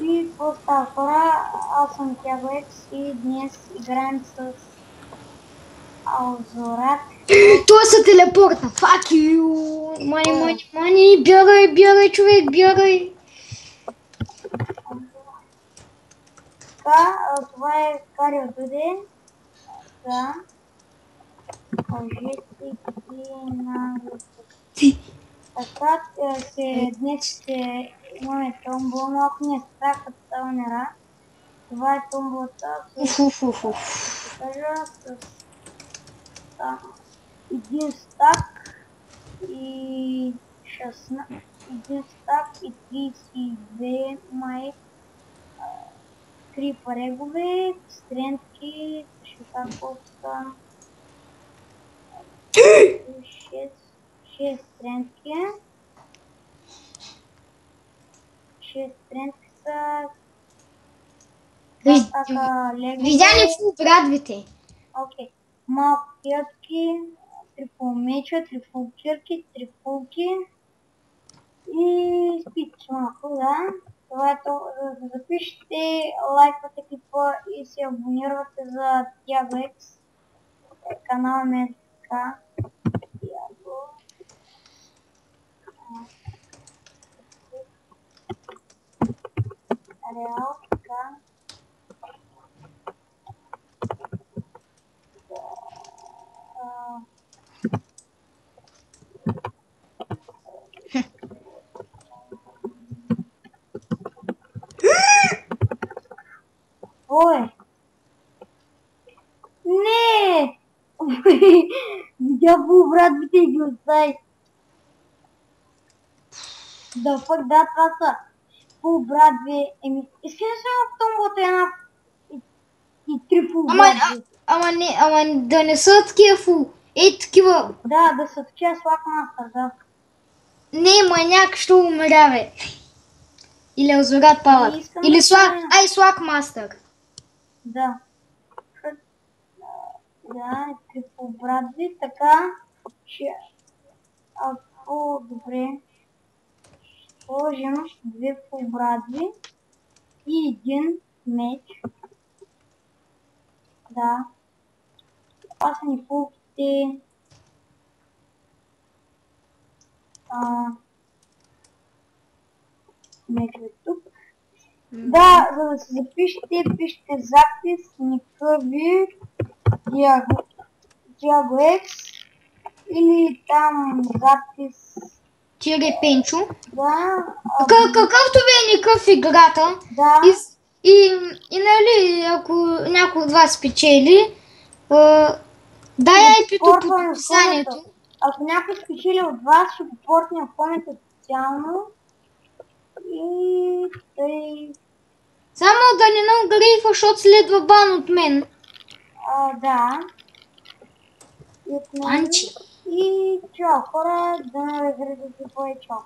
И какво става хора? Аз съм TiagoX и днес играем с Алзорат. Това се телепорта. Fuck you. Мани. Бягай, човек, бягай. Така, това е Карио Дуде. Да. Кажете ги на... Така, днес ще имаме томбо, но ако не е страх от Таунера, това е томбота с... кажа, с един стак и 16, един стак и 32 май, 3 парегове, стрелки, шикарко са 6 стрелки. 6 стрелки са Видя ли в брадвите? Окей. Малко пиятки, 3 фул меча, 3 фул кирки, 3 фулки и спич малко, да. Това е то, да запишете, лайквате клипа и се абонирате за TiagoX. Канала ми е така. Реал, така. Ой! Не! Видя по братвите и ги остави. Да, пък да, това са фул братви. Искаш да съм в томбото една и 3 фул братви? Ама да не са такива фул. Ей, такива. Да са такива слак мастър, да. Не, маняк ще умря, бе. Или Алзорат палат. Или слак мастър. Да. Да, три фул братви, така. Ако добре. Сложим 2 фул братви и един меч. Да. Това са ни фулките. Мечове тук. Да, за да се запишете, пишете запис Никъби TiagoX или там запис Пенчо. Да. Какъвто ви е никакъв играта. Да. И нали, ако някой от вас спечели, дай IP-то под описанието. Ако някой спечели от вас, ще го портне в комент официално. И тъй... Само да не нагрейва, защото следва бан от мен. Да. И от мен. Анчи. И чао хора, да не разредите кой чао.